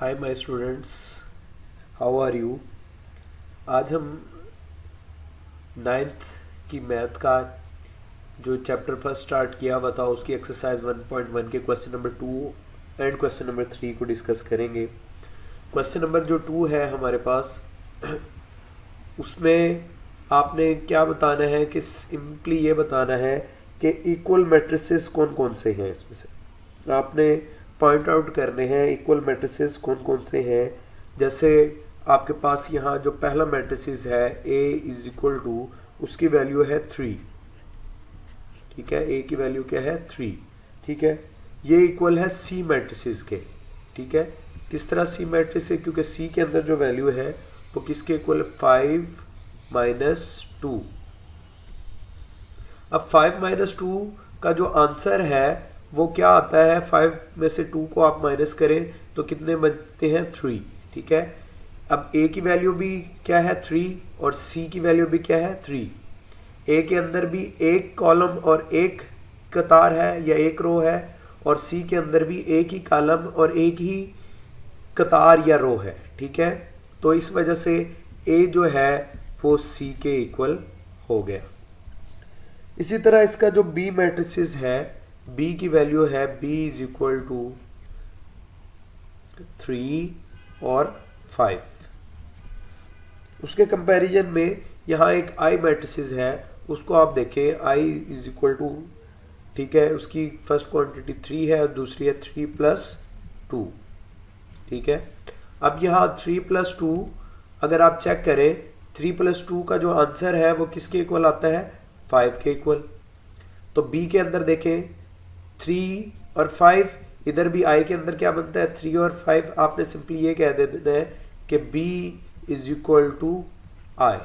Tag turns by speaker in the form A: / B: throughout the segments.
A: Hi my students, how are you. आज हम ninth की मैथ का जो चैप्टर फर्स्ट स्टार्ट किया हुआ था उसकी एक्सरसाइज 1.1 के question number 2 and question number 3 को डिस्कस करेंगे। क्वेश्चन नंबर जो 2 है हमारे पास उसमें आपने क्या बताना है कि सिंपली ये बताना है कि इक्वल मैट्रिसेस कौन कौन से हैं। इसमें से आपने पॉइंट आउट करने हैं इक्वल मैट्रिसेस कौन कौन से हैं। जैसे आपके पास यहाँ जो पहला मैट्रिसेस है A इज इक्वल टू, उसकी वैल्यू है 3। ठीक है, A की वैल्यू क्या है 3। ठीक है, ये इक्वल है C मैट्रिसेस के। ठीक है, किस तरह C मैट्रिस है, क्योंकि C के अंदर जो वैल्यू है वो किसके इक्वल 5 - 2। अब 5 - 2 का जो आंसर है वो क्या आता है, 5 में से 2 को आप माइनस करें तो कितने बनते हैं 3। ठीक है, अब A की वैल्यू भी क्या है 3 और C की वैल्यू भी क्या है 3। A के अंदर भी एक कॉलम और एक कतार है या एक रो है, और C के अंदर भी एक ही कॉलम और एक ही कतार या रो है। ठीक है, तो इस वजह से A जो है वो C के इक्वल हो गया। इसी तरह इसका जो B मैट्रिसेस है, B की वैल्यू है B इज इक्वल टू 3 और 5। उसके कंपैरिजन में यहाँ एक I मैट्रिसेस है, उसको आप देखें I इज इक्वल टू, ठीक है, उसकी फर्स्ट क्वांटिटी 3 है और दूसरी है 3 + 2। ठीक है, अब यहाँ 3 + 2 अगर आप चेक करें 3 + 2 का जो आंसर है वो किसके इक्वल आता है 5 के इक्वल। तो B के अंदर देखें 3 और 5, इधर भी I के अंदर क्या बनता है 3 और 5। आपने सिंपली ये कह देना है कि B is equal to I।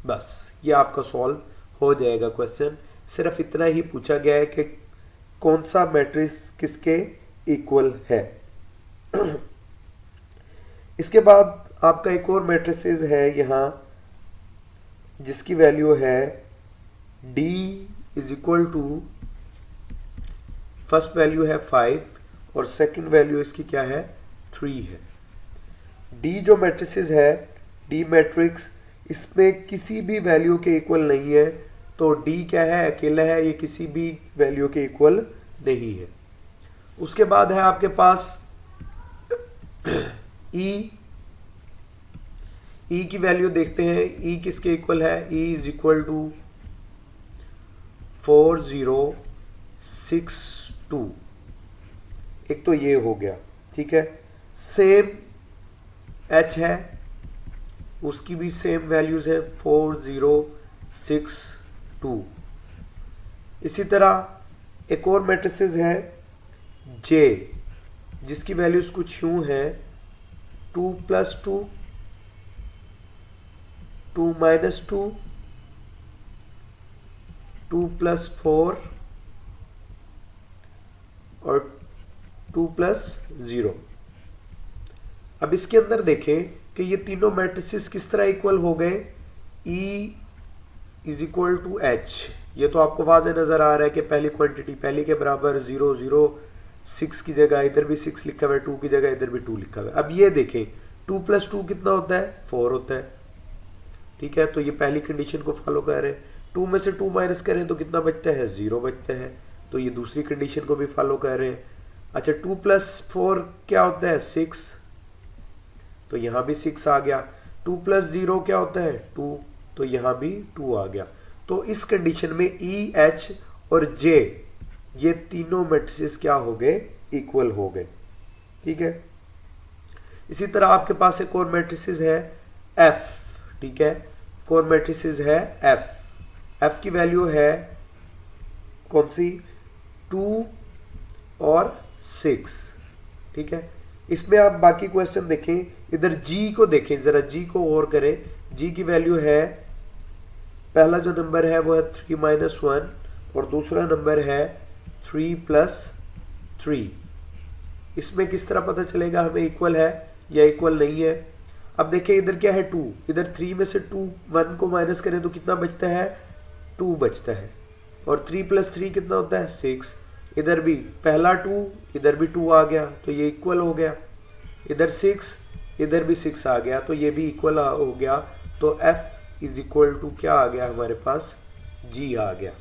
A: बस ये आपका सॉल्व हो जाएगा क्वेश्चन। सिर्फ इतना ही पूछा गया है कि कौन सा मैट्रिक्स किसके इक्वल है। इसके बाद आपका एक और मैट्रिसेस है यहाँ जिसकी वैल्यू है D is equal to, first value है 5 और सेकंड वैल्यू इसकी क्या है 3 है। D जो मैट्रिसेस है, D मैट्रिक्स, इसमें किसी भी वैल्यू के इक्वल नहीं है। तो D क्या है, अकेला है, ये किसी भी वैल्यू के इक्वल नहीं है। उसके बाद है आपके पास E की वैल्यू देखते हैं। E किसके इक्वल है, E इज इक्वल टू 4062। एक तो ये हो गया। ठीक है, सेम H है, उसकी भी सेम वैल्यूज है 4062। इसी तरह एक और मैट्रिसेस है J जिसकी वैल्यूज कुछ यूं है 2 + 2, 2 - 2, 2 + 4 और 2 + 0। अब इसके अंदर देखें कि ये तीनों मैट्रिसेस किस तरह इक्वल हो गए। E is equal to H, ये तो आपको वाज़ेह नज़र आ रहा है कि पहली क्वांटिटी पहली के बराबर 0 0, 6 की जगह इधर भी 6 लिखा हुआ है, 2 की जगह इधर भी 2 लिखा हुआ है। अब ये देखें 2 + 2 कितना होता है 4 होता है। ठीक है, तो ये पहली कंडीशन को फॉलो कर रहे हैं। 2 में से 2 माइनस करें तो कितना बचता है 0 बचता है, तो ये दूसरी कंडीशन को भी फॉलो कर रहे हैं। अच्छा 2 + 4 क्या होता है 6, तो यहाँ भी 6 आ गया। 2 + 0 क्या होता है 2, तो यहाँ भी 2 आ गया। तो इस कंडीशन में E, H और J ये तीनों मैट्रिसेस क्या हो गए इक्वल हो गए। ठीक है, इसी तरह आपके पास एक और मैट्रिसेस है F। ठीक है, एक और मैट्रिसेस है F की वैल्यू है कौन सी 2 और 6। ठीक है, इसमें आप बाकी क्वेश्चन देखें, इधर G को देखें, जरा G को और करें। G की वैल्यू है, पहला जो नंबर है वो है 3 - 1 और दूसरा नंबर है 3 + 3। इसमें किस तरह पता चलेगा हमें इक्वल है या इक्वल नहीं है। अब देखिए इधर क्या है 2, इधर 3 में से 2 1 को माइनस करें तो कितना बचता है 2 बचता है, और 3 + 3 कितना होता है 6। इधर भी पहला 2 इधर भी 2 आ गया, तो ये इक्वल हो गया। इधर 6, इधर भी 6 आ गया, तो ये भी इक्वल हो गया। तो f इज इक्वल टू क्या आ गया हमारे पास, g आ गया।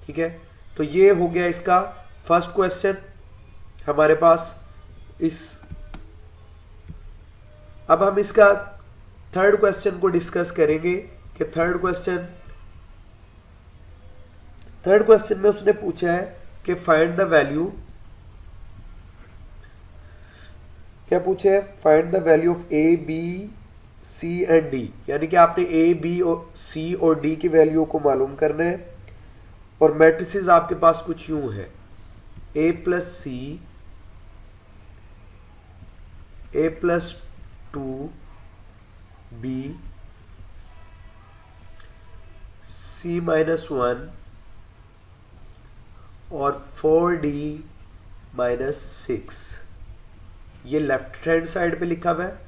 A: ठीक है, तो ये हो गया इसका फर्स्ट क्वेश्चन हमारे पास। अब हम इसका थर्ड क्वेश्चन को डिस्कस करेंगे कि थर्ड क्वेश्चन में उसने पूछा है कि फाइंड द वैल्यू, क्या पूछा है, find the value of A B C and D, यानी कि आपने ए बी और सी और डी की वैल्यू को मालूम करना है। और मैट्रिसेस आपके पास कुछ यूं है, ए प्लस सी, ए प्लस 2 बी, सी माइनस 1 और 4d माइनस 6। ये लेफ्ट हैंड साइड पे लिखा हुआ है,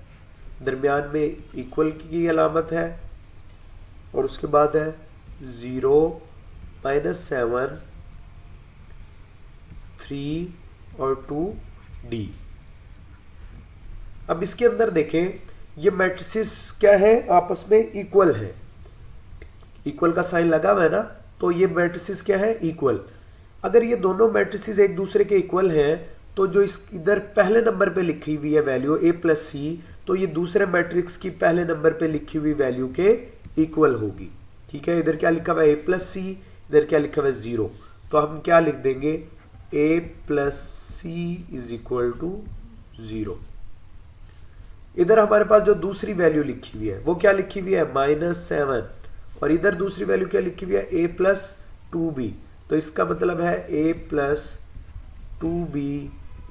A: दरमियान में इक्वल की अलामत है, और उसके बाद है 0 माइनस 7 3 और 2d। अब इसके अंदर देखें, ये मैट्रिसेस क्या है, आपस में इक्वल है, इक्वल का साइन लगा हुआ है ना, तो ये मैट्रिसेस क्या है, इक्वल। अगर ये दोनों मैट्रिसेस एक दूसरे के इक्वल हैं, तो जो इस इधर पहले नंबर पे लिखी हुई है वैल्यू a प्लस सी, तो ये दूसरे मैट्रिक्स की पहले नंबर पे लिखी हुई वैल्यू के इक्वल होगी। ठीक है, इधर क्या लिखा हुआ है, a प्लस सी, इधर क्या लिखा हुआ है 0, तो हम क्या लिख देंगे, a plus c is equal to 0। इधर हमारे पास जो दूसरी वैल्यू लिखी हुई है वो क्या लिखी हुई है, -7, और इधर दूसरी वैल्यू क्या लिखी हुई है, a प्लस 2b, तो इसका मतलब है a plus 2b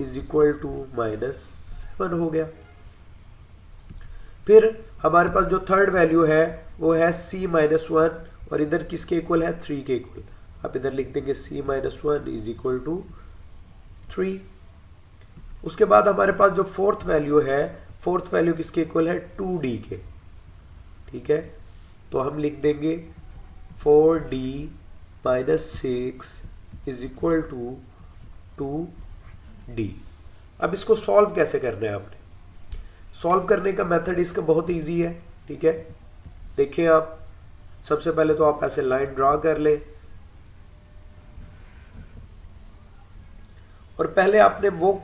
A: is equal to -7 हो गया। फिर हमारे पास जो थर्ड वैल्यू है वो है c माइनस 1, और इधर किसके इक्वल है, 3 के इक्वल। आप इधर लिख देंगे c minus 1 is equal to 3। उसके बाद हमारे पास जो फोर्थ वैल्यू है, फोर्थ वैल्यू किसके इक्वल है, 2d के। ठीक है, तो हम लिख देंगे 4d minus 6 is equal to 2d। अब इसको सॉल्व कैसे करना है आपने, सॉल्व करने का मेथड इसका बहुत इजी है। ठीक है, देखिए आप सबसे पहले तो आप ऐसे लाइन ड्रा कर लें, और पहले आपने वो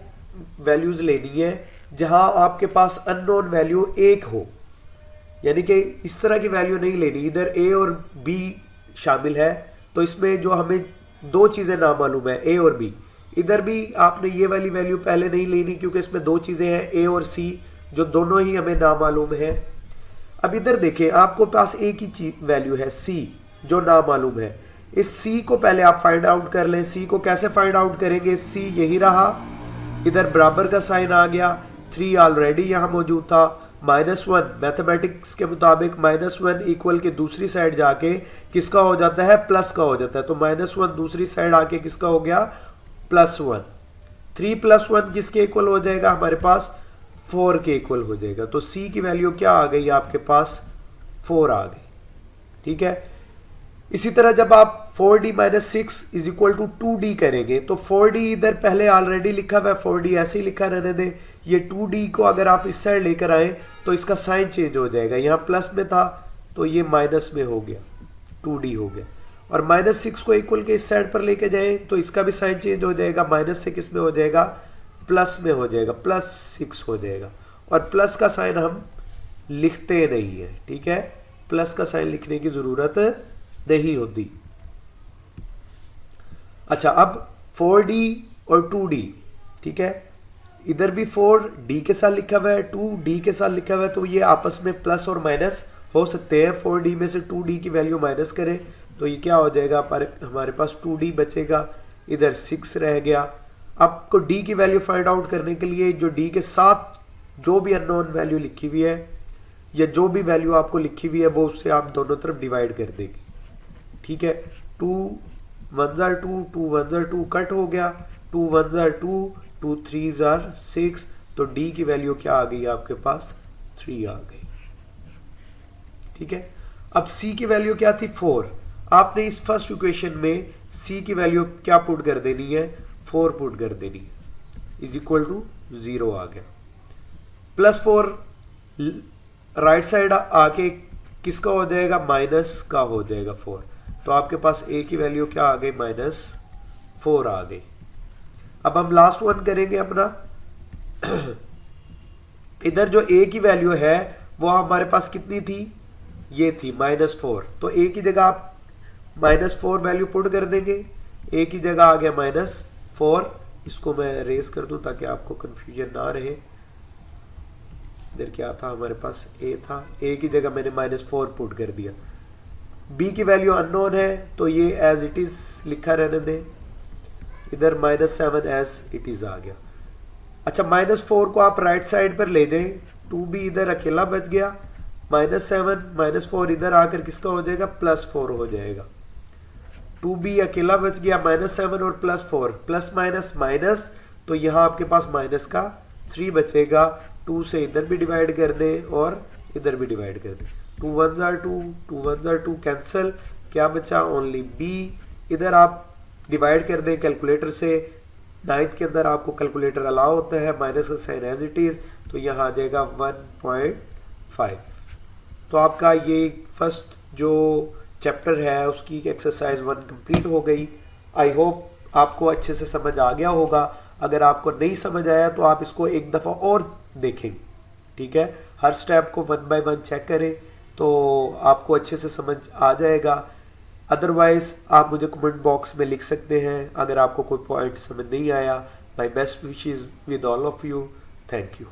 A: वैल्यूज लेनी है जहां आपके पास अननोन वैल्यू 1 हो, यानी कि इस तरह की वैल्यू नहीं लेनी, इधर a और b शामिल है, तो इसमें जो हमें दो चीजें ना मालूम है a और b, इधर भी आपने ये वाली वैल्यू पहले नहीं लेनी, क्योंकि इसमें दो चीजें हैं a और c जो दोनों ही हमें ना मालूम है। अब इधर देखें, आपको पास एक ही वैल्यू है c जो ना मालूम है, इस c को पहले आप फाइंड आउट कर लें। c को कैसे फाइंड आउट करेंगे, c यही रहा, इधर बराबर का साइन आ गया, 3 ऑलरेडी यहाँ मौजूद था, -1 मैथमेटिक्स के मुताबिक -1 इक्वल के दूसरी साइड जाके किसका हो जाता है, प्लस का हो जाता है, तो -1 दूसरी साइड आके किसका हो गया, +1। 3 + 1 किसके इक्वल हो जाएगा, हमारे पास 4 के इक्वल हो जाएगा। तो c की वैल्यू क्या आ गई आपके पास, 4 आ गई। ठीक है, इसी तरह जब आप 4d minus 6 is equal to 2d करेंगे, तो 4d इधर पहले ऑलरेडी लिखा हुआ है, 4d ऐसे ही लिखा रहने दें। ये 2d को अगर आप इस साइड लेकर आए तो इसका साइन चेंज हो जाएगा, यहाँ प्लस में था तो ये माइनस में हो गया, 2d हो गया, और -6 को इक्वल के इस साइड पर लेके जाएं तो इसका भी साइन चेंज हो जाएगा, माइनस से किस में हो जाएगा, प्लस में हो जाएगा, +6 हो जाएगा। और प्लस का साइन हम लिखते नहीं है, ठीक है, प्लस का साइन लिखने की जरूरत नहीं होती। अच्छा, अब 4d और 2d, ठीक है, इधर भी 4d के साथ लिखा हुआ है, 2d के साथ लिखा हुआ है, तो ये आपस में प्लस और माइनस हो सकते हैं। 4d में से 2d की वैल्यू माइनस करें तो ये क्या हो जाएगा, हमारे पास 2d बचेगा, इधर 6 रह गया। आपको d की वैल्यू फाइंड आउट करने के लिए जो d के साथ जो भी अननोन वैल्यू लिखी हुई है या जो भी वैल्यू आपको लिखी हुई है वो उससे आप दोनों तरफ डिवाइड कर देंगे, ठीक है। 2 1s are 2, 2 1s are 2 cut हो गया, 2 1s are 2, 2 3s are 6, तो d की वैल्यू क्या आ गई आपके पास, 3 आ गई, ठीक है। अब c की वैल्यू क्या थी, 4। आपने इस फर्स्ट इक्वेशन में c की वैल्यू क्या पुट कर देनी है, 4 पुट कर देनी है, इज इक्वल टू 0 आ गया। +4 राइट साइड आके किसका हो जाएगा, माइनस का हो जाएगा 4। तो आपके पास a की वैल्यू क्या आ गई, -4 आ गई। अब हम लास्ट वन करेंगे अपना। इधर जो a की वैल्यू है वो हमारे पास कितनी थी, ये थी -4। तो a की जगह आप -4 वैल्यू पुट कर देंगे, a की जगह आ गया -4। इसको मैं रेज कर दूं ताकि आपको कंफ्यूजन ना रहे। इधर क्या था हमारे पास, a था, a की जगह मैंने -4 पुट कर दिया। b की वैल्यू अननोन है तो ये एज इट इज लिखा रहने दें। इधर -7 एज इट इज आ गया। अच्छा, -4 को आप राइट साइड पर ले दें, 2b इधर अकेला बच गया, -7 -4 इधर आकर किसका हो जाएगा, +4 हो जाएगा। 2b अकेला बच गया, -7 और +4, प्लस माइनस माइनस, तो यहाँ आपके पास माइनस का 3 बचेगा। 2 से इधर भी डिवाइड कर दें और इधर भी डिवाइड कर दें। 2 1s are 2, 2 1s are 2 cancel, क्या बचा, ओनली b। इधर आप डिवाइड कर दें कैलकुलेटर से, 9th के अंदर आपको कैलकुलेटर अलाउ होता है, माइनस का साइन एज इट इज, तो यहाँ आ जाएगा 1.5। तो आपका ये फर्स्ट जो चैप्टर है उसकी एक्सरसाइज 1 कंप्लीट हो गई। आई होप आपको अच्छे से समझ आ गया होगा। अगर आपको नहीं समझ आया तो आप इसको एक दफ़ा और देखें, ठीक है। हर स्टेप को 1 बाय 1 चेक करें तो आपको अच्छे से समझ आ जाएगा। अदरवाइज आप मुझे कमेंट बॉक्स में लिख सकते हैं अगर आपको कोई पॉइंट समझ नहीं आया। My best wishes with all of you. Thank you.